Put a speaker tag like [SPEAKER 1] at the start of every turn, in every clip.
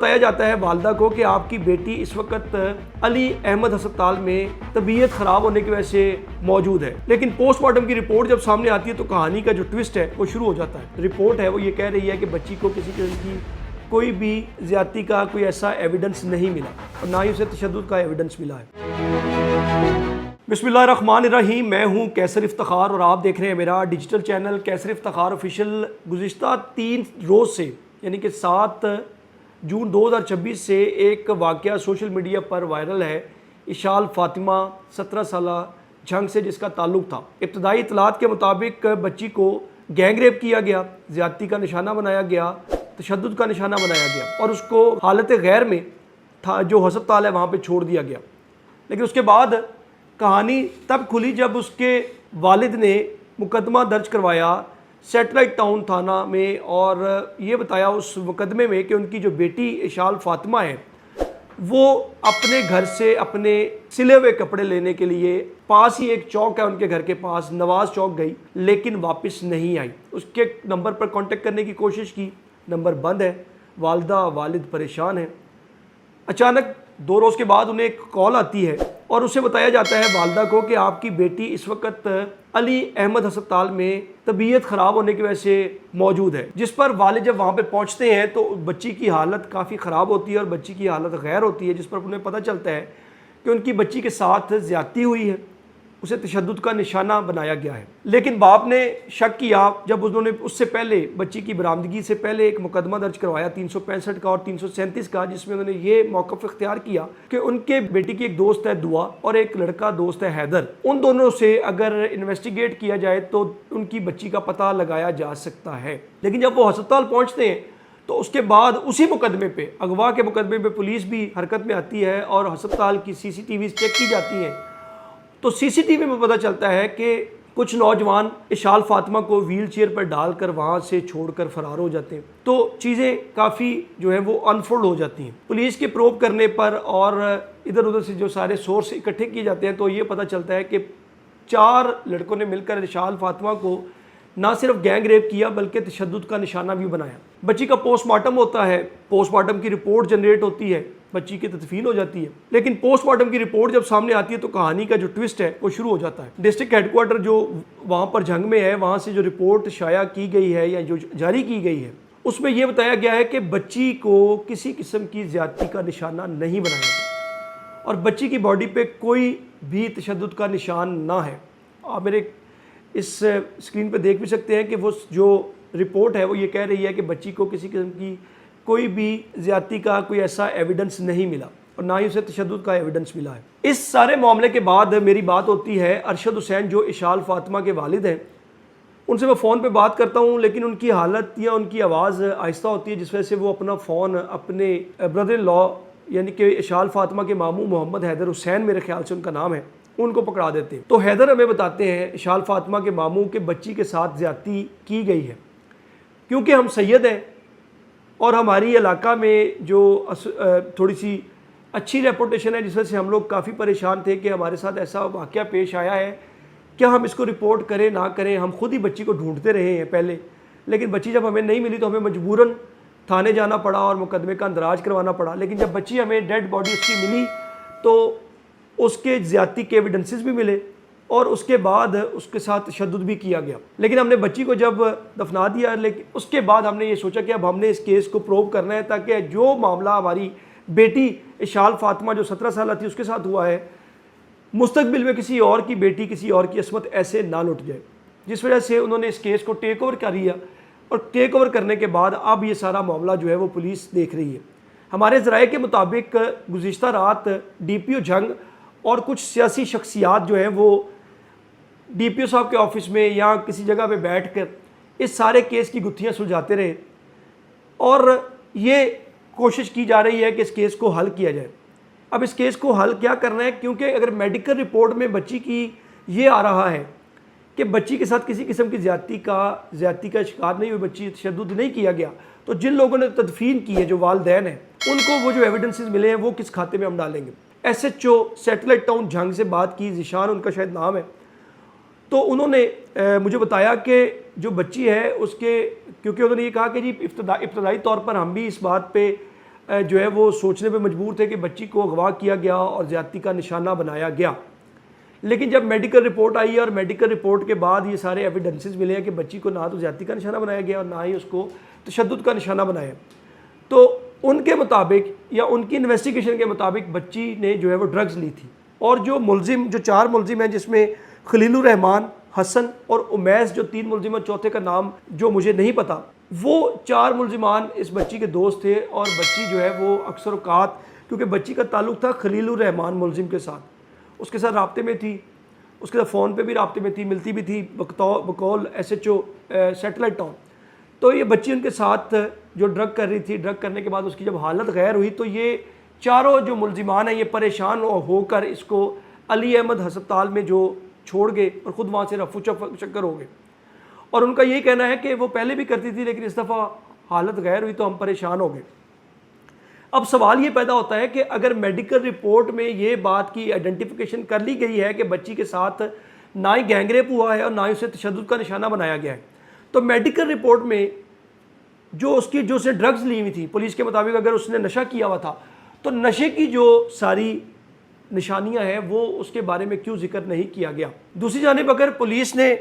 [SPEAKER 1] बताया जाता है वालदा को कि आपकी बेटी इस वक्त अली अहमद अस्पताल में तबीयत ख़राब होने की वजह से मौजूद है, लेकिन पोस्टमार्टम की रिपोर्ट जब सामने आती है तो कहानी का जो ट्विस्ट है वो शुरू हो जाता है। रिपोर्ट है वो ये कह रही है कि बच्ची को किसी किस्म की कोई भी ज्यादती का कोई ऐसा एविडेंस नहीं मिला और ना ही उसे तशद्दुद का एविडेंस मिला है। बिस्मिल्लाहिर्रहमानिर्रहीम, मैं हूं कैसर इफ्तिखार और आप देख रहे हैं मेरा डिजिटल चैनल कैसर इफ्तिखार ऑफिशियल। गुज़िश्ता 3 रोज़ से यानी कि 7 जून 2026 से एक वाक़या सोशल मीडिया पर वायरल है। इशाल फ़ातिमा 17 साल झंग से जिसका ताल्लुक़ था। इब्तदाई इतलात के मुताबिक बच्ची को गैंग रेप किया गया, ज़्यादती का निशाना बनाया गया, तशद्दुद का निशाना बनाया गया और उसको हालत गैर में था जो अस्पताल है वहाँ पे छोड़ दिया गया। लेकिन उसके बाद कहानी तब खुली जब उसके वालिद ने मुकदमा दर्ज करवाया सैटेलाइट टाउन थाना में और ये बताया उस मुकदमे में कि उनकी जो बेटी इशाल फ़ातिमा है वो अपने घर से अपने सिले हुए कपड़े लेने के लिए पास ही एक चौक है उनके घर के पास, नवाज चौक गई, लेकिन वापस नहीं आई। उसके नंबर पर कांटेक्ट करने की कोशिश की, नंबर बंद है। वालदा वालिद परेशान है। अचानक 2 रोज़ के बाद उन्हें एक कॉल आती है और उसे बताया जाता है वालदा को कि आपकी बेटी इस वक्त अली अहमद अस्पताल में तबीयत ख़राब होने की वजह से मौजूद है। जिस पर वालिद जब वहाँ पे पहुँचते हैं तो बच्ची की हालत काफ़ी ख़राब होती है और बच्ची की हालत गैर होती है, जिस पर उन्हें पता चलता है कि उनकी बच्ची के साथ ज़्यादती हुई है, उसे तशद्दुद का निशाना बनाया गया है। लेकिन बाप ने शक किया जब उन्होंने उससे पहले बच्ची की बरामदगी से पहले एक मुकदमा दर्ज करवाया 365 का और 337 का, जिसमें उन्होंने ये मौक़िफ़ इख्तियार किया कि उनके बेटी की एक दोस्त है दुआ और एक लड़का दोस्त है हैदर, उन दोनों से अगर इन्वेस्टिगेट किया जाए तो उनकी बच्ची का पता लगाया जा सकता है। लेकिन जब वो अस्पताल पहुँचते हैं तो उसके बाद उसी मुकदमे पे, अगवा के मुकदमे पे पुलिस भी हरकत में आती है और अस्पताल की CCTV चेक की जाती हैं। तो CCTV में पता चलता है कि कुछ नौजवान इशाल फ़ातिमा को व्हील चेयर पर डालकर वहाँ से छोड़कर फरार हो जाते हैं। तो चीज़ें काफ़ी जो है वो अनफोल्ड हो जाती हैं। पुलिस के प्रोब करने पर और इधर उधर से जो सारे सोर्स इकट्ठे किए जाते हैं तो ये पता चलता है कि 4 लड़कों ने मिलकर इशाल फ़ातिमा को ना सिर्फ गैंग रेप किया बल्कि तशद्दुद का निशाना भी बनाया। बच्ची का पोस्टमार्टम होता है, पोस्टमार्टम की रिपोर्ट जनरेट होती है, बच्ची की तदफीन हो जाती है। लेकिन पोस्टमार्टम की रिपोर्ट जब सामने आती है तो कहानी का जो ट्विस्ट है वो शुरू हो जाता है। डिस्ट्रिक्ट हेडक्वार्टर जो वहाँ पर झंग में है, वहाँ से जो रिपोर्ट शाया की गई है या जो जारी की गई है उसमें यह बताया गया है कि बच्ची को किसी किस्म की ज़्यादती का निशाना नहीं बनाया गया और बच्ची की बॉडी पे कोई भी तशद्दुद का निशान ना है। आप मेरे इस स्क्रीन पे देख भी सकते हैं कि वो जो रिपोर्ट है वो ये कह रही है कि बच्ची को किसी किस्म की कोई भी ज़्यादती का कोई ऐसा एविडेंस नहीं मिला और ना ही उसे तशद्दुद का एविडेंस मिला है। इस सारे मामले के बाद मेरी बात होती है अरशद हुसैन जो इशाल फ़ातिमा के वालिद हैं, उनसे मैं फ़ोन पे बात करता हूँ लेकिन उनकी हालत या उनकी आवाज़ आहिस्ता होती है, जिस वजह से वो अपना फ़ोन अपने ब्रदर इन लॉ यानी कि इशाल फ़ातिमा के मामू मोहम्मद हैदर हुसैन, मेरे ख्याल से उनका नाम है, उनको पकड़ा देते हैं। तो हैदर हमें बताते हैं इशाल फ़ातिमा के मामू के बच्ची के साथ ज़्यादती की गई है। क्योंकि हम सैयद हैं और हमारी इलाका में जो थोड़ी सी अच्छी रेपुटेशन है, जिस वजह से हम लोग काफ़ी परेशान थे कि हमारे साथ ऐसा वाक़या पेश आया है, क्या हम इसको रिपोर्ट करें ना करें। हम खुद ही बच्ची को ढूंढते रहे हैं पहले, लेकिन बच्ची जब हमें नहीं मिली तो हमें मजबूरन थाने जाना पड़ा और मुकदमे का अंदराज करवाना पड़ा। लेकिन जब बच्ची हमें डेड बॉडी उसकी मिली तो उसके ज़्यादती के एविडेंसेस भी मिले और उसके बाद उसके साथ तशद्दुद भी किया गया। लेकिन हमने बच्ची को जब दफना दिया, लेकिन उसके बाद हमने ये सोचा कि अब हमने इस केस को प्रूव करना है ताकि जो मामला हमारी बेटी इशाल फ़ातिमा जो 17 साल थी उसके साथ हुआ है, मुस्तकबिल में किसी और की बेटी किसी और की अस्मत ऐसे ना लुट जाए। जिस वजह से उन्होंने इस केस को टेक ओवर कर लिया और टेक ओवर करने के बाद अब ये सारा मामला जो है वो पुलिस देख रही है। हमारे ज़राए के मुताबिक गुज़िश्ता रात DPO झंग और कुछ सियासी शख्सियात जो हैं वो DPO साहब के ऑफिस में या किसी जगह पे बैठकर इस सारे केस की गुत्थियां सुलझाते रहे और ये कोशिश की जा रही है कि इस केस को हल किया जाए। अब इस केस को हल क्या करना है, क्योंकि अगर मेडिकल रिपोर्ट में बच्ची की ये आ रहा है कि बच्ची के साथ किसी किस्म की ज़्यादती का शिकार नहीं हुई, बच्ची तशद्दुद नहीं किया गया, तो जिन लोगों ने तदफीन की है जो वालिदैन हैं उनको वो जो एविडेंसेस मिले हैं वो किस खाते में हम डालेंगे। SHO सैटेलाइट टाउन झंग से बात की, ज़िशान उनका शायद नाम है, तो उन्होंने मुझे बताया कि जो बच्ची है उसके, क्योंकि उन्होंने ये कहा कि जी इब्तदाई तौर पर हम भी इस बात पे जो है वो सोचने पे मजबूर थे कि बच्ची को अगवा किया गया और ज़्यादती का निशाना बनाया गया। लेकिन जब मेडिकल रिपोर्ट आई और मेडिकल रिपोर्ट के बाद ये सारे एविडेंसेस मिले हैं कि बच्ची को ना तो ज़्यादती का निशाना बनाया गया और ना ही उसको तशद्दुद का निशाना बनाया, तो उनके मुताबिक या उनकी इन्वेस्टिगेशन के मुताबिक बच्ची ने जो है वो ड्रग्स ली थी। और जो 4 मुलजिम हैं, जिसमें खलीलुर रहमान, हसन और उमैस जो 3 मुलजिम, चौथे का नाम जो मुझे नहीं पता, वो 4 मुलजिमान इस बच्ची के दोस्त थे। और बच्ची जो है वो अक्सर औकात, क्योंकि बच्ची का ताल्लुक़ था खलीलुर रहमान मुलजिम के साथ, उसके साथ राब्ते में थी, उसके साथ फ़ोन पे भी राब्ते में थी, मिलती भी थी बकौल SHO सैटेलाइट टाउन। तो ये बच्ची उनके साथ जो ड्रग कर रही थी, ड्रग करने के बाद उसकी जब हालत गैर हुई तो ये चारों जो मुलजिमान हैं ये परेशान होकर इसको अली अहमद हस्पताल में जो छोड़ गए और ख़ुद वहाँ से रफू चक्कर हो गए। और उनका यही कहना है कि वो पहले भी करती थी लेकिन इस दफ़ा हालत गैर हुई तो हम परेशान हो गए। अब सवाल ये पैदा होता है कि अगर मेडिकल रिपोर्ट में ये बात की आइडेंटिफिकेशन कर ली गई है कि बच्ची के साथ ना ही गैंगरेप हुआ है और ना ही उसे तशद्दुद का निशाना बनाया गया है, तो मेडिकल रिपोर्ट में जो उसने ड्रग्स ली हुई थी, पुलिस के मुताबिक अगर उसने नशा किया हुआ था तो नशे की जो सारी निशानियां हैं वो उसके बारे में क्यों जिक्र नहीं किया गया। दूसरी जानिब अगर पुलिस ने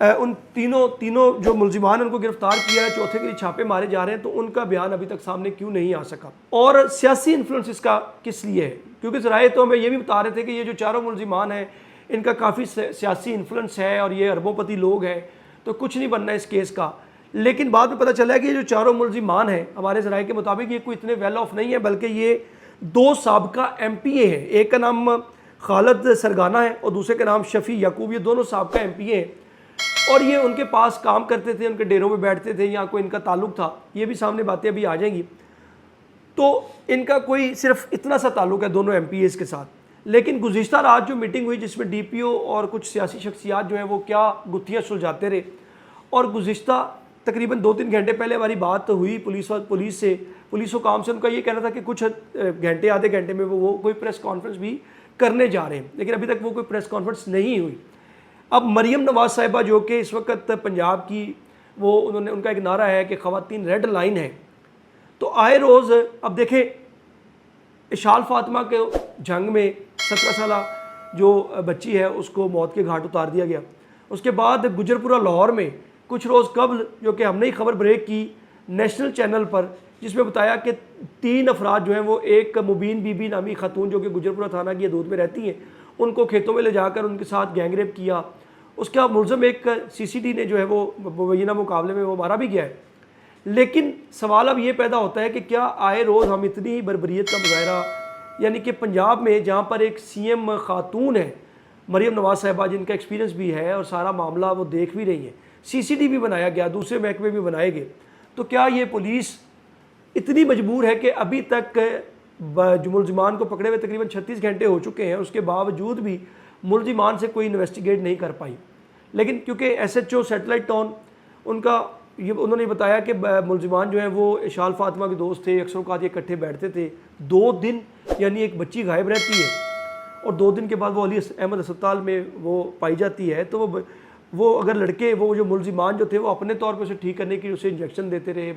[SPEAKER 1] उन तीनों जो मुलजिमान उनको गिरफ्तार किया है, चौथे के लिए छापे मारे जा रहे हैं, तो उनका बयान अभी तक सामने क्यों नहीं आ सका। और सियासी इन्फ्लुएंस इसका किस लिए है, क्योंकि ज़राए तो हमें ये भी बता रहे थे कि ये जो चारों मुलजिमान हैं इनका काफ़ी सियासी इन्फ्लुएंस है और ये अरबोंपति लोग हैं, तो कुछ नहीं बनना इस केस का। लेकिन बाद में पता चला है कि ये जो चारों मुलजिमान हैं हमारे ज़राए के मुताबिक ये कोई इतने वेल ऑफ नहीं है, बल्कि ये 2 साबका MPA हैं। एक का नाम खालिद सरगाना है और दूसरे का नाम शफी याकूब। ये दोनों साबका MPA हैं और ये उनके पास काम करते थे, उनके डेरों में बैठते थे, या कोई इनका ताल्लुक़ था। ये भी सामने बातें अभी आ जाएंगी। तो इनका कोई सिर्फ इतना सा ताल्लुक़ है दोनों MPAs के साथ। लेकिन गुज़िश्ता रात जो मीटिंग हुई जिसमें DPO और कुछ सियासी शख्सियात जो हैं वो क्या गुत्थियाँ सुलझाते रहे, और गुज़िश्ता तकरीबन 2-3 घंटे पहले हमारी बात हुई पुलिस हुकाम से। उनका ये कहना था कि कुछ घंटे आधे घंटे में वो कोई प्रेस कॉन्फ्रेंस भी करने जा रहे हैं, लेकिन अभी तक वो कोई प्रेस कॉन्फ्रेंस नहीं हुई। अब मरियम नवाज़ साहिबा जो कि इस वक्त पंजाब की, वो उनका एक नारा है कि ख़वातीन रेड लाइन है, तो आए रोज़ अब देखें इशाल फातिमा के जंग में 17 साल जो बच्ची है उसको मौत के घाट उतार दिया गया। उसके बाद गुजरपुरा लाहौर में कुछ रोज़ कबल जो कि हमने ही खबर ब्रेक की नेशनल चैनल पर, जिसमें बताया कि 3 अफराद जो हैं वो, एक मुबीन बीबी नामी खातून जो कि गुजरपुरा थाना की हदूद में रहती हैं, उनको खेतों में ले जाकर उनके साथ गैंगरेप किया। उसका मुलज़म एक CCD ने जो है वो मुबैना मुकाबले में वो मारा भी गया है। लेकिन सवाल अब ये पैदा होता है कि क्या आए रोज़ हम इतनी ही बर्बरियत का मुजाहरा, यानी कि पंजाब में जहाँ पर एक CM खातून है मरियम नवाज़ साहिबा, जिनका एक्सपीरियंस भी है और सारा मामला वो देख भी रही है, CCD भी बनाया गया, दूसरे महकमे भी बनाए गए, तो क्या ये पुलिस इतनी मजबूर है कि अभी तक मुलजिमान को पकड़े हुए तकरीबन 36 घंटे हो चुके हैं, उसके बावजूद भी मुलजिमान से कोई इन्वेस्टिगेट नहीं कर पाई। लेकिन क्योंकि SHO सैटेलाइट टाउन उन्होंने बताया कि मुलजिमान जो हैं वो इशाल फातिमा के दोस्त थे, अक्सर औकात इकट्ठे बैठते थे। 2 दिन यानी एक बच्ची गायब रहती है और 2 दिन के बाद वो अली अहमद अस्पताल में वो पाई जाती है। तो वो अगर लड़के, वो जो मुलजिमान जो थे वो अपने तौर पर उसे ठीक करने की उसे इंजेक्शन देते रहे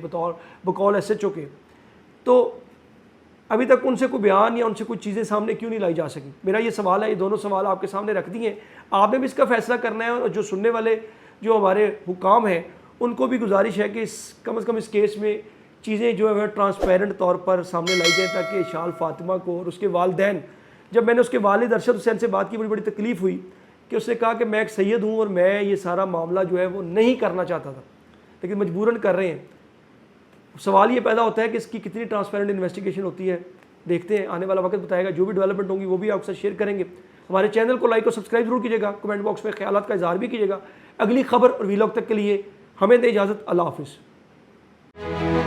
[SPEAKER 1] बकौल SHO के, तो अभी तक उनसे कोई बयान या उनसे कुछ चीज़ें सामने क्यों नहीं लाई जा सकी। मेरा ये सवाल है, ये दोनों सवाल आपके सामने रख दिए, आपने भी इसका फैसला करना है। और जो सुनने वाले जो हमारे हुकाम हैं उनको भी गुजारिश है कि कम से कम इस केस में चीज़ें जो है ट्रांसपेरेंट तौर पर सामने लाई जाए, ताकि इशाल फातिमा को और उसके वालिदैन, जब मैंने उसके वालिद अरशद हुसैन से बात की बड़ी तकलीफ़ हुई कि उसने कहा कि मैं एक सैयद हूँ और मैं ये सारा मामला जो है वो नहीं करना चाहता था, लेकिन मजबूरन कर रहे हैं। सवाल ये पैदा होता है कि इसकी कितनी ट्रांसपेरेंट इन्वेस्टिगेशन होती है। देखते हैं, आने वाला वक्त बताएगा। जो भी डेवलपमेंट होंगी वो भी आपके साथ शेयर करेंगे। हमारे चैनल को लाइक और सब्सक्राइब जरूर कीजिएगा, कमेंट बॉक्स में ख्यालात का इजहार भी कीजिएगा। अगली खबर और वीलॉग तक के लिए हमें दे इजाज़त। अल्लाह हाफिज़।